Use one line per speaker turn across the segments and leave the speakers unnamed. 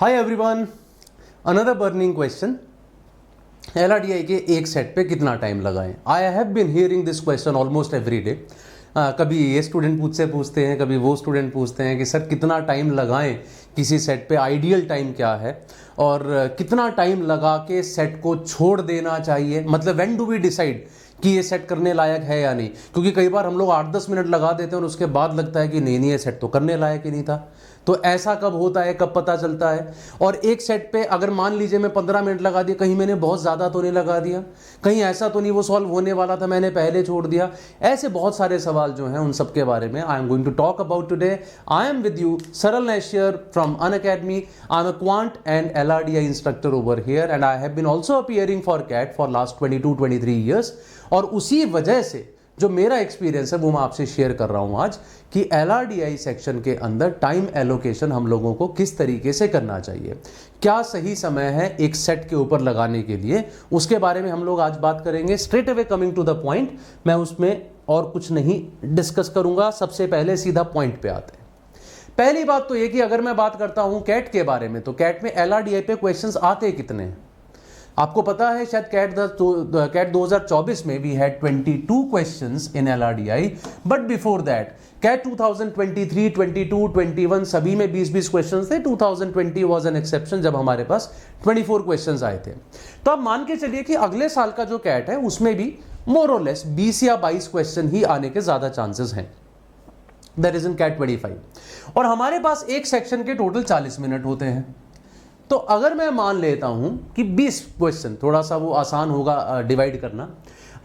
हाय everyone, another burning question. LRDI के एक set पे कितना टाइम लगाएं? I have been hearing this question almost every day. कभी ये स्टूडेंट पूछते हैं, कभी वो स्टूडेंट पूछते हैं कि सर कितना टाइम लगाएं किसी सेट पे, आइडियल टाइम क्या है और कितना टाइम लगा के सेट को छोड़ देना चाहिए, मतलब व्हेन डू वी डिसाइड कि ये सेट करने लायक है या नहीं। क्योंकि कई बार हम लोग 8-10 मिनट लगा देते हैं और उसके बाद लगता है कि नहीं ये सेट तो करने लायक ही नहीं था। तो ऐसा कब होता है, कब पता चलता है? और एक सेट पे अगर मान लीजिए मैं 15 मिनट लगा दिया, कहीं मैंने बहुत ज़्यादा तो नहीं लगा दिया, कहीं ऐसा तो नहीं वो सॉल्व होने वाला था मैंने पहले छोड़ दिया। ऐसे बहुत सारे सवाल जो हैं उन सब के बारे में I am going to talk about today. I am with you Saral Nashier from Unacademy. I am a quant and LRDI instructor over here and I have been also appearing for CAT for last 22-23 years. और उसी वजह से जो मेरा experience है वो मैं आपसे शेयर कर रहा हूं आज कि LRDI सेक्शन के अंदर टाइम एलोकेशन हम लोगों को किस तरीके से करना चाहिए, क्या सही समय है एक सेट के ऊपर लगाने के लिए, उसके बारे में हम लोग आज बात करेंगे। Straight away coming to the point, मैं उसमें और कुछ नहीं डिस्कस करूंगा। सबसे पहले सीधा पॉइंट पे आते हैं। पहली बात तो ये कि अगर मैं बात करता हूं कैट के बारे में, तो कैट में LRDI पे क्वेश्चंस आते कितने हैं आपको पता है? शायद कैट 2024 में we had 22 questions in LRDI, but before that cat 2023, 22, 21 सभी में 20-20 क्वेश्चंस थे। 2020 वाज एन एक्सेप्शन जब हमारे पास 24 क्वेश्चंस आए थे। तो आप मान के चलिए कि अगले साल का जो कैट है उसमें भी मोर और लेस 20 या 22 क्वेश्चन ही आने के ज्यादा चांसेस हैं। That is in CAT 25। और हमारे पास एक सेक्शन के टोटल 40 मिनट होते हैं। तो अगर मैं मान लेता हूं कि 20 क्वेश्चन, थोड़ा सा वो आसान होगा डिवाइड करना,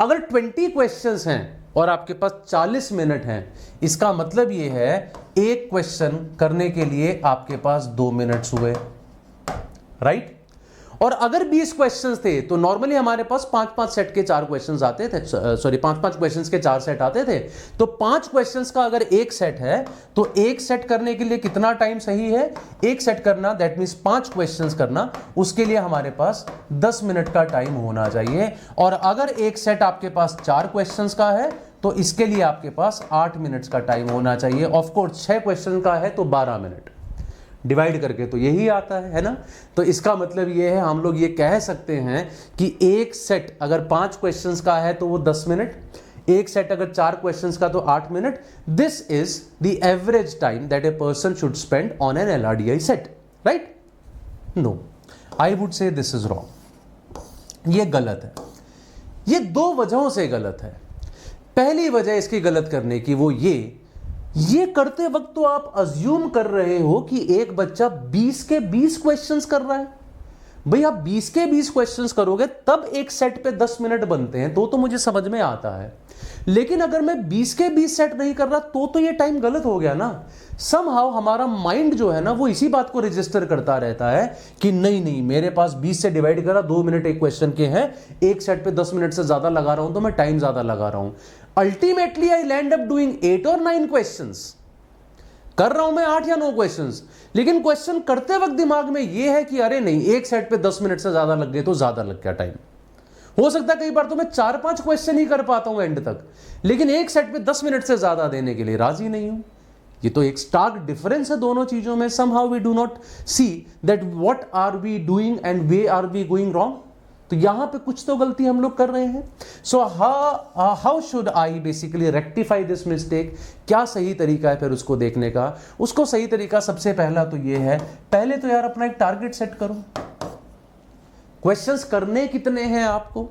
अगर 20 क्वेश्चंस हैं और आपके पास 40 मिनट हैं, इसका मतलब ये है एक क्वेश्चन करने के लिए आपके पास 2 मिनट्स हुए, राइट? और अगर 20 क्वेश्चंस थे तो नॉर्मली हमारे पास 5-5 सेट के 4 क्वेश्चंस आते थे, सॉरी 5-5 क्वेश्चंस के 4 सेट आते थे। तो 5 क्वेश्चंस का अगर एक सेट है तो एक सेट करने के लिए कितना टाइम सही है? एक सेट करना, दैट मीन्स 5 क्वेश्चंस करना, उसके लिए हमारे पास 10 मिनट का टाइम होना चाहिए। और अगर एक सेट आपके पास 4 क्वेश्चंस का है तो इसके लिए आपके पास 8 मिनट्स का टाइम होना चाहिए। ऑफकोर्स 6 क्वेश्चन का है तो 12 मिनट डिवाइड करके तो यही आता है ना? तो इसका मतलब ये है, हम लोग ये कह सकते हैं कि एक सेट अगर 5 क्वेश्चंस का है तो वो 10 मिनट, एक सेट अगर 4 क्वेश्चंस का तो 8 minute. This is the average time that a person should spend on an LRDI set, right? No, I would say this is wrong. ये गलत है। ये 2 वजहों से गलत है। पहली वजह इसकी गलत करने की वो ये करते वक्त तो आप अज्यूम कर रहे हो कि एक बच्चा 20 के 20 क्वेश्चंस कर रहा है। भाई आप 20 के 20 क्वेश्चंस करोगे तब एक सेट पे 10 मिनट बनते हैं, तो मुझे समझ में आता है। लेकिन अगर मैं 20 के 20 सेट नहीं कर रहा तो ये टाइम गलत हो गया ना। समहाउ हमारा माइंड जो है ना वो इसी बात को रजिस्टर करता रहता है कि नहीं मेरे पास 20 से डिवाइड करा, 2 मिनट एक क्वेश्चन के हैं, एक सेट पे 10 मिनट से ज्यादा लगा रहा हूं तो मैं टाइम ज्यादा लगा रहा हूं। Ultimately I land up doing 8 और 9 क्वेश्चंस। कर रहा हूं मैं 8 या 9 क्वेश्चंस, लेकिन क्वेश्चन करते वक्त दिमाग में यह है कि अरे नहीं, एक सेट पे 10 मिनट से ज्यादा लग गए तो ज्यादा लग गया टाइम। हो सकता है कई बार तो मैं 4-5 क्वेश्चन ही कर पाता हूं एंड तक, लेकिन एक सेट पे 10 मिनट से ज्यादा देने के लिए राजी नहीं हूं। ये तो एक स्टार्क डिफरेंस है दोनों चीजों में। somehow we do not see that what are we doing and where are we going wrong। तो यहां पे कुछ तो गलती हम लोग कर रहे हैं। So how should I basically rectify this mistake? क्या सही तरीका है फिर उसको देखने का? उसको सही तरीका सबसे पहला तो ये है, पहले तो यार अपना एक टारगेट सेट करो। क्वेश्चंस करने कितने हैं आपको?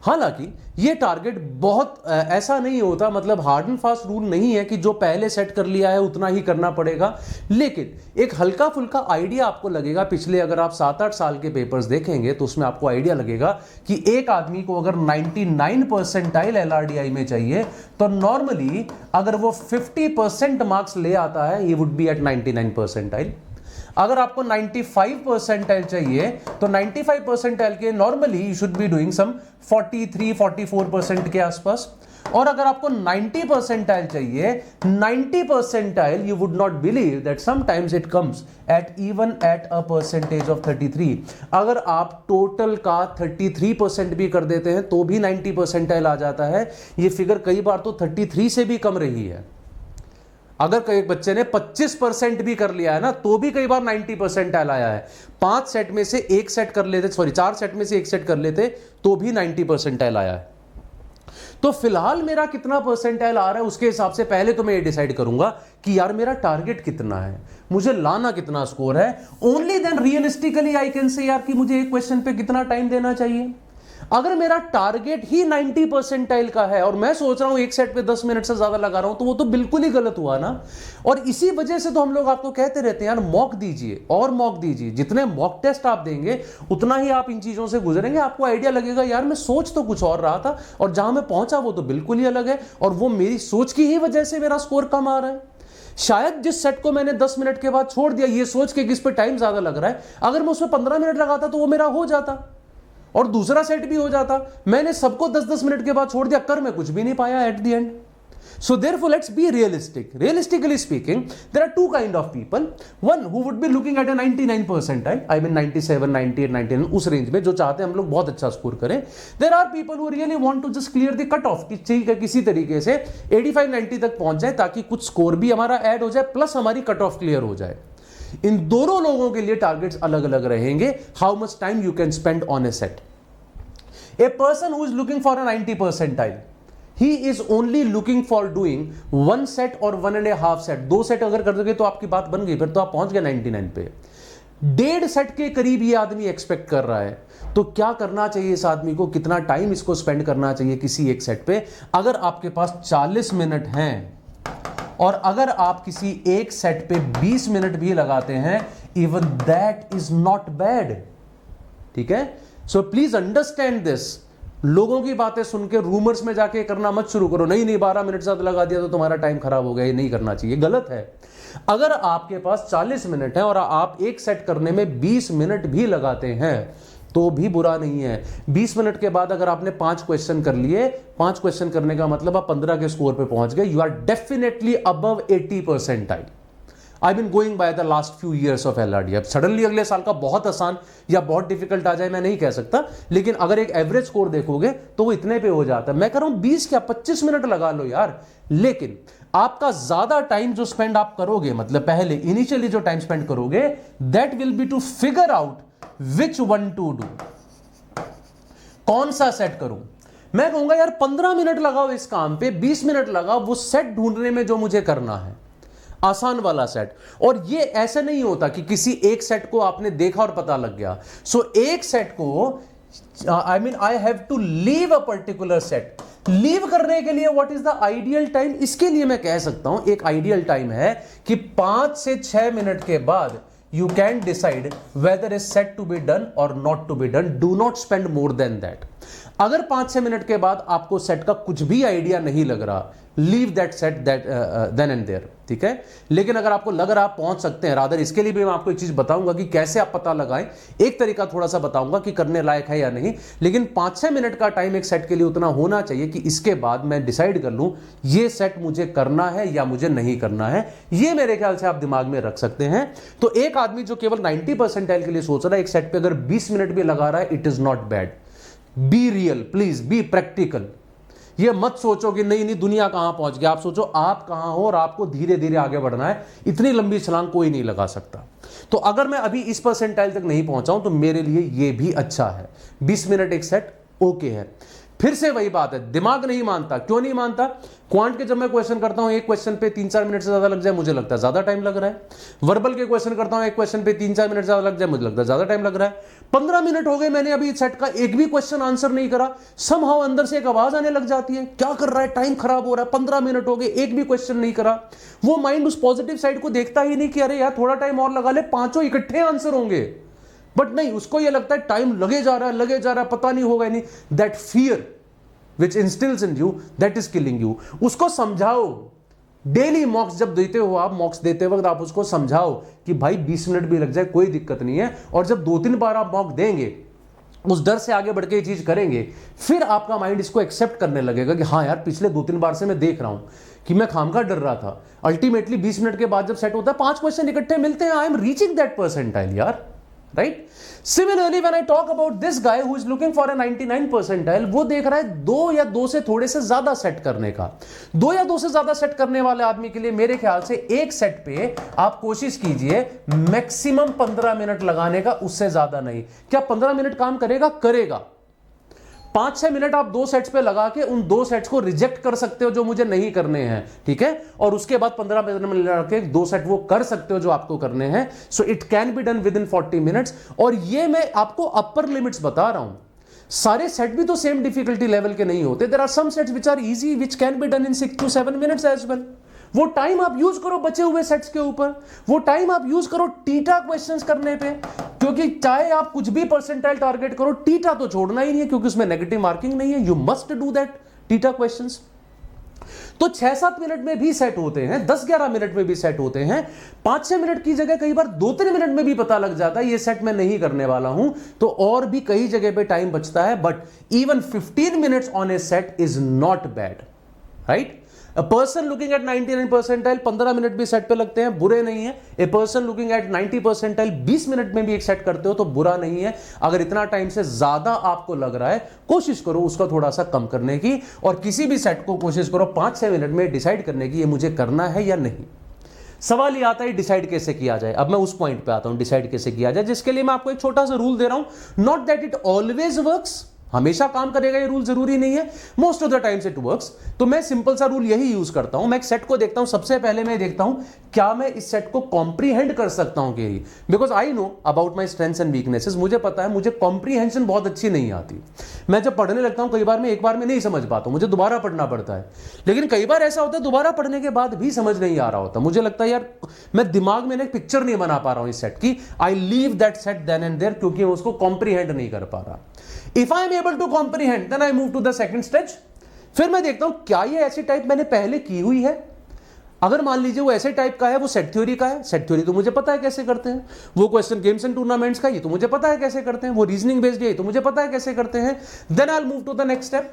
हालांकि ये टारगेट बहुत ऐसा नहीं होता, मतलब हार्ड एंड फास्ट रूल नहीं है कि जो पहले सेट कर लिया है उतना ही करना पड़ेगा, लेकिन एक हल्का फुल्का आइडिया आपको लगेगा। पिछले अगर आप 7-8 साल के पेपर्स देखेंगे तो उसमें आपको आइडिया लगेगा कि एक आदमी को अगर 99 परसेंटाइल LRDI में चाहिए तो नॉर्मली अगर वो 50% मार्क्स ले आता है, ये वुड बी एट 99 परसेंटाइल। अगर आपको 95 परसेंटाइल चाहिए तो 95 परसेंटाइल के normally you should be doing some 43-44% के आसपास। और अगर आपको 90 परसेंटाइल चाहिए, 90 percentile you would not believe that sometimes it comes at even at a percentage of 33। अगर आप टोटल का 33% भी कर देते हैं तो भी 90 परसेंटाइल आ जाता है। ये फिगर कई बार तो 33 से भी कम रही है। अगर कई बच्चे ने 25% भी कर लिया है ना, तो भी कई बार 90% आया है। 5 सेट में से एक सेट कर लेते, सॉरी 4 सेट में से एक सेट कर लेते, तो भी 90% आया है। तो फिलहाल मेरा कितना परसेंटाइल आ रहा है, उसके हिसाब से पहले तो मैं ये डिसाइड करूंगा कि यार मेरा टारगेट कितना है, मुझे लाना कितना स्कोर है। Only then realistically I can say यार कि मुझे एक क्वेश्चन पे कितना टाइम देना चाहिए। अगर मेरा टारगेट ही 90 परसेंटाइल का है और मैं सोच रहा हूं एक सेट पे 10 मिनट से ज्यादा लगा रहा हूं, तो वो तो बिल्कुल ही गलत हुआ ना। और इसी वजह से तो हम लोग आपको कहते रहते हैं यार मॉक दीजिए और मॉक दीजिए। जितने मॉक टेस्ट आप देंगे उतना ही आप इन चीजों से गुजरेंगे, आपको आइडिया लगेगा यार मैं सोच तो कुछ और रहा था और जहां मैं पहुंचा वो तो बिल्कुल ही अलग है, और वो मेरी सोच की ही वजह से मेरा स्कोर कम आ रहा है। शायद जिस सेट को मैंने 10 मिनट के बाद छोड़ दिया ये सोच के कि इस पे टाइम ज्यादा लग रहा है, अगर मैं उसमें 15 मिनट लगाता तो वो मेरा हो जाता और दूसरा सेट भी हो जाता। मैंने सबको 10-10 मिनट के बाद छोड़ दिया, कर मैं कुछ भी नहीं पाया at the end. So therefore let's be realistic. Realistically speaking, there are two kind of people. One who would be looking at a 99 percentile, I mean 97, 98, 99 उस रेंज में जो चाहते हैं हम लोग बहुत अच्छा स्कोर करें। There are people who really want to just clear the cut off, ठीक है किसी तरीके से 85-90 तक पहुंच जाए ताकि कुछ स्कोर भी हमारा ऐड हो जाए प्लस हमारी कट ऑफ क्लियर हो जाए। इन दोनों लोगों के लिए टारगेट्स अलग अलग रहेंगे। How much time you can spend on A set. A person who is looking for a 90 percentile, he is only looking for doing 1 set or 1.5 set। 2 set अगर कर दोगे तो आपकी बात बन गई, फिर तो आप पहुंच गए 99 पे। 1.5 सेट के करीब ये आदमी एक्सपेक्ट कर रहा है, तो क्या करना चाहिए इस आदमी को, कितना टाइम इसको स्पेंड करना चाहिए किसी एक सेट पे। अगर आपके पास 40 मिनट हैं और अगर आप किसी एक सेट पे 20 मिनट भी लगाते हैं, even that is not bad. ठीक है, सो प्लीज अंडरस्टैंड दिस। लोगों की बातें सुन के रूमर्स में जाके करना मत शुरू करो, नहीं 12 मिनट ज्यादा लगा दिया तो तुम्हारा टाइम खराब हो गया, ये नहीं करना चाहिए, गलत है। अगर आपके पास 40 मिनट है और आप एक सेट करने में 20 मिनट भी लगाते हैं तो भी बुरा नहीं है। 20 मिनट के बाद अगर आपने 5 क्वेश्चन कर लिए, 5 क्वेश्चन करने का मतलब आप 15 के स्कोर पे पहुंच गए, you are definitely above 80 percentile. I been going by the last few years of LRD. अब सडनली अगले साल का बहुत आसान या बहुत डिफिकल्ट आ जाए मैं नहीं कह सकता, लेकिन अगर एक एवरेज स्कोर देखोगे तो वो इतने पे हो जाता है। मैं कह रहा हूं 20 क्या 25 मिनट लगा लो यार, लेकिन आपका ज्यादा टाइम जो स्पेंड आप करोगे, मतलब पहले इनिशियली जो टाइम स्पेंड करोगे, that will be to figure out which one to do, कौन सा सेट करूं। मैं कहूंगा यार 15 मिनट लगाओ इस काम पे, 20 मिनट लगाओ वो सेट ढूंढने में जो मुझे करना है, आसान वाला सेट। और ये ऐसे नहीं होता कि किसी एक सेट को आपने देखा और पता लग गया। सो एक सेट को I have to leave a particular set. Leave करने के लिए what is the ideal time, इसके लिए मैं कह सकता हूं एक आइडियल टाइम है कि 5 से 6 मिनट के बाद you can decide whether is set to be done or not to be done. Do not spend more than that. अगर 5-6 मिनट के बाद आपको सेट का कुछ भी आइडिया नहीं लग रहा, leave that set that then and there. ठीक है, लेकिन अगर आपको लग रहा आप पहुंच सकते हैं, रादर इसके लिए भी मैं आपको एक चीज बताऊंगा कि कैसे आप पता लगाएं। एक तरीका थोड़ा सा बताऊंगा कि करने लायक है या नहीं, लेकिन 5-6 मिनट का टाइम एक सेट के लिए उतना होना चाहिए कि इसके बाद मैं डिसाइड कर लूं ये सेट मुझे करना है या मुझे नहीं करना है। ये मेरे ख्याल से आप दिमाग में रख सकते हैं। तो एक आदमी जो केवल 90 परसेंटाइल के लिए सोच रहा है एक सेट पे अगर 20 मिनट भी लगा रहा है, it is not bad. Be real please, be practical. ये मत सोचो कि नहीं नहीं दुनिया कहां पहुंच गया, आप सोचो आप कहां हो और आपको धीरे धीरे आगे बढ़ना है। इतनी लंबी छलांग कोई नहीं लगा सकता। तो अगर मैं अभी इस परसेंटाइल तक नहीं पहुंचा हूं तो मेरे लिए ये भी अच्छा है। 20 मिनट एक सेट ओके है। फिर से वही बात है, दिमाग नहीं मानता। क्यों नहीं मानता? क्वांट के जब मैं क्वेश्चन करता हूं एक क्वेश्चन पे 3-4 मिनट से ज्यादा लग जाए, मुझे लगता है ज्यादा टाइम लग रहा है। वर्बल के क्वेश्चन करता हूं एक क्वेश्चन पे 3-4 मिनट ज्यादा लग जाए, मुझे लगता है ज्यादा टाइम लग रहा है। 15 मिनट हो गए मैंने अभी सेट का एक भी क्वेश्चन आंसर नहीं करा, समहाउ अंदर से एक आवाज आने लग जाती है, क्या कर रहा है, टाइम खराब हो रहा है, 15 मिनट हो गए एक भी क्वेश्चन नहीं करा। वो माइंड उस पॉजिटिव साइड को देखता ही नहीं कि अरे यार थोड़ा टाइम और लगा ले, 5 इकट्ठे आंसर होंगे। बट नहीं, उसको यह लगता है टाइम लगे जा रहा है, लगे जा रहा है, पता नहीं होगा नहीं। That fear which instills in you, that is killing you. उसको समझाओ। डेली मॉक्स जब देते हो आप, मॉक्स देते वक्त आप उसको समझाओ कि भाई 20 मिनट भी लग जाए कोई दिक्कत नहीं है। और जब 2-3 बार आप मॉक देंगे, उस डर से आगे बढ़ के ये चीज करेंगे, फिर आपका माइंड इसको एक्सेप्ट करने लगेगा कि हाँ यार पिछले 2-3 बार से मैं देख रहा हूं कि मैं खामखा डर रहा था। अल्टीमेटली 20 मिनट के बाद जब सेट होता है, 5 क्वेश्चन इकट्ठे मिलते हैं, I am reaching that percentile यार। Right? Similarly when I talk about this guy who is looking for a 99 percentile, वो देख रहा है 2 या 2 से थोड़े से ज्यादा सेट करने का। 2 या 2 से ज्यादा सेट करने वाले आदमी के लिए मेरे ख्याल से एक सेट पे आप कोशिश कीजिए मैक्सिमम 15 मिनट लगाने का, उससे ज्यादा नहीं। क्या 15 मिनट काम करेगा? करेगा। 5-6 मिनट आप 2 सेट्स पे लगा के उन 2 सेट्स को रिजेक्ट कर सकते हो जो मुझे नहीं करने हैं, ठीक है? और उसके बाद 15 मिनट में लगा के 2 सेट वो कर सकते हो जो आपको करने हैं। So it can be done with in 40 minutes. और ये मैं आपको अपर लिमिट्स बता रहा हूं। सारे सेट भी तो सेम डिफिकल्टी लेवल के नहीं होते। There are some sets which are easy which can be done in 6 to 7 minutes as well. वो टाइम आप यूज करो बचे हुए सेट्स के ऊपर, वो टाइम आप यूज करो टीटा क्वेश्चंस करने पे, क्योंकि चाहे आप कुछ भी परसेंटाइल टारगेट करो, टीटा तो छोड़ना ही नहीं है, क्योंकि उसमें नेगेटिव मार्किंग नहीं है। You must do that theta questions. तो 6-7 मिनट में भी सेट होते हैं, 10-11 मिनट में भी सेट होते हैं, 5-6 मिनट की जगह कई बार 2-3 मिनट में भी पता लग जाता है ये सेट मैं नहीं करने वाला हूं। तो और भी कई जगह पे टाइम बचता है। But even 15 minutes on A set is not bad, right? A person looking at 99 percentile 15 minute भी सेट पे लगते हैं, बुरे नहीं है। A person looking at 90 percentile 20 minute में भी एक सेट करते हो तो बुरा नहीं है। अगर इतना टाइम से ज्यादा आपको लग रहा है, कोशिश करो उसका थोड़ा सा कम करने की, और किसी भी सेट को कोशिश करो 5-6 मिनट में डिसाइड करने की ये मुझे करना है या नहीं। सवाल ये आता है डिसाइड कैसे किया जाए। अब मैं उस पॉइंट पे आता हूं, डिसाइड कैसे किया जाए, जिसके लिए मैं आपको एक छोटा सा रूल दे रहा हूं। Not that it always works, हमेशा काम करेगा ये रूल जरूरी नहीं है, most of the times it works. तो मैं सिंपल सा रूल यही यूज करता हूं। मैं एक सेट को देखता हूं, सबसे पहले मैं देखता हूं क्या मैं इस सेट को कॉम्प्रीहेंड कर सकता हूं कि, because I know about my strengths and weaknesses. मुझे पता है मुझे कॉम्प्रीहेंशन बहुत अच्छी नहीं आती। मैं जब पढ़ने लगता हूं कई बार मैं एक बार में नहीं समझ पाता हूं, मुझे दोबारा पढ़ना पड़ता है। लेकिन कई बार ऐसा होता है दोबारा पढ़ने के बाद भी समझ नहीं आ रहा होता, मुझे लगता है यार मैं दिमाग में एक पिक्चर नहीं बना पा रहा हूं इस सेट की। I leave that set then and there, क्योंकि मैं उसको कॉम्प्रीहेंड नहीं कर पा रहा। If I am able to comprehend, then I move to the second stage. फिर मैं देखता हूं क्या ये ऐसी टाइप मैंने पहले की हुई है। अगर मान लीजिए वो ऐसे टाइप का है, वो सेट थ्योरी का है, सेट थ्योरी तो मुझे पता है कैसे करते हैं। वो क्वेश्चन गेम्स एंड टूर्नामेंट्स का, ये तो मुझे पता है कैसे करते हैं। वो रीजनिंग बेस्ड है, तो मुझे पता है कैसे करते हैं। Then I will move to the next step.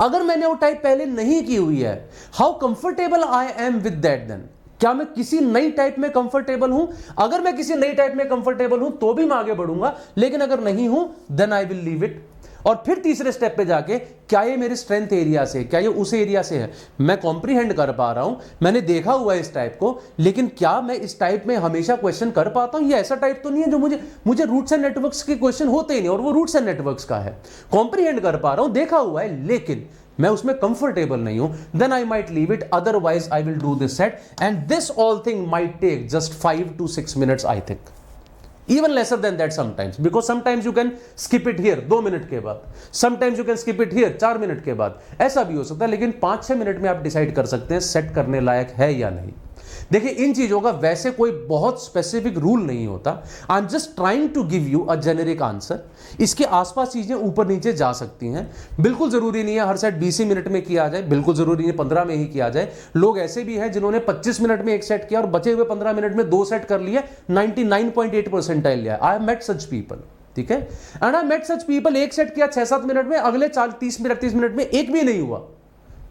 अगर मैंने वो टाइप पहले नहीं की हुई है, how comfortable I am with that, then क्या मैं किसी नई टाइप में कंफर्टेबल हूं? अगर मैं किसी नई टाइप में कंफर्टेबल हूं तो भी मैं आगे बढ़ूंगा, लेकिन अगर नहीं हूं then I will leave it. और फिर तीसरे स्टेप पे जाके क्या ये मेरे स्ट्रेंथ एरिया से, क्या ये उस एरिया से है, मैं कॉम्प्रीहेंड कर पा रहा हूं, मैंने देखा हुआ है इस टाइप को, लेकिन क्या मैं इस टाइप में हमेशा क्वेश्चन कर पाता हूं? ये ऐसा टाइप तो नहीं है जो मुझे रूट्स एंड नेटवर्क्स के क्वेश्चन होते ही नहीं, और वो रूट्स एंड नेटवर्क्स का है, कॉम्प्रीहेंड कर पा रहा हूं, देखा हुआ है, लेकिन मैं उसमें कंफर्टेबल नहीं हूं, then I might leave it. Otherwise I will do this set, and this all thing might take just 5 to 6 minutes, I think even lesser than that sometimes, because sometimes you can skip it here 2 minute के बाद, sometimes you can skip it here 4 minute के बाद, ऐसा भी हो सकता है। लेकिन 5-6 मिनट में आप डिसाइड कर सकते हैं सेट करने लायक है या नहीं। देखिए इन चीजों का वैसे कोई बहुत स्पेसिफिक रूल नहीं होता। I am just trying to give you a generic answer. इसके आसपास चीजें ऊपर नीचे जा सकती हैं। बिल्कुल जरूरी नहीं है हर सेट 20 मिनट में किया जाए, बिल्कुल जरूरी नहीं है 15 में ही किया जाए। लोग ऐसे भी हैं जिन्होंने 25 मिनट में एक सेट किया और बचे हुए 15 मिनट में 2 सेट कर लिए, 99.8 परसेंटाइल लिया। I have met such people, ठीक है, and I met such people. एक सेट किया 6-7 मिनट में, अगले 30 मिनट में एक भी नहीं हुआ।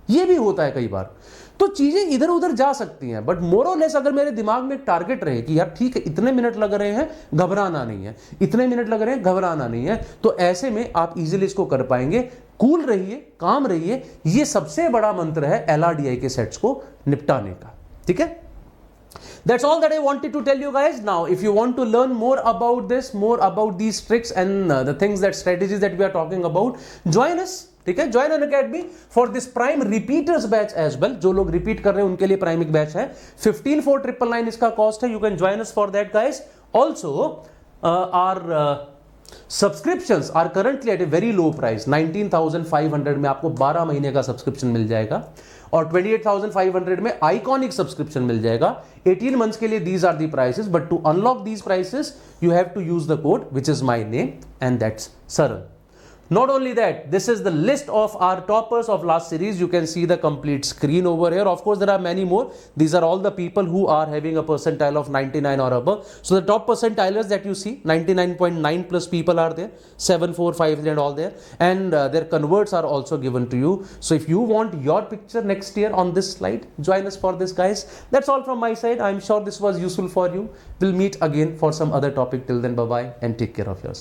ये भी होता है कई बार। तो चीजें इधर उधर जा सकती हैं, बट मोर और लेस अगर मेरे दिमाग में एक टारगेट रहे कि यार ठीक है इतने मिनट लग रहे हैं, घबराना नहीं है, इतने मिनट लग रहे हैं, घबराना नहीं है, तो ऐसे में आप इजीली इसको कर पाएंगे। कूल रहिए, काम रहिए, ये सबसे बड़ा मंत्र है LRDI के सेट्स को निपटाने का, ठीक है। That's all that I wanted to tell you guys. Now, if you want to learn more about this, more about these tricks and the things, that strategies that we are talking about, join us. ठीक है, join academy for this prime repeaters batch as well. जो लोग repeat कर रहे हैं उनके लिए prime एक बैच है, 15,499 इसका कॉस्ट है। You can join us for that guys. Also our subscriptions are currently at a very low price, 19,500 में आपको 12 महीने का सब्सक्रिप्शन मिल जाएगा, और 28,500 में आइकॉनिक सब्सक्रिप्शन मिल जाएगा 18 मंथ्स के लिए। These are the prices, but to unlock these prices you have to use the code which is my name, and that's Saral. Not only that, this is the list of our toppers of last series. You can see the complete screen over here. Of course, there are many more. These are all the people who are having a percentile of 99 or above. So the top percentilers that you see, 99.9 plus people are there, 745 and all there, and their converts are also given to you. So if you want your picture next year on this slide, join us for this, guys. That's all from my side. I'm sure this was useful for you. We'll meet again for some other topic. Till then, bye bye and take care of yourself.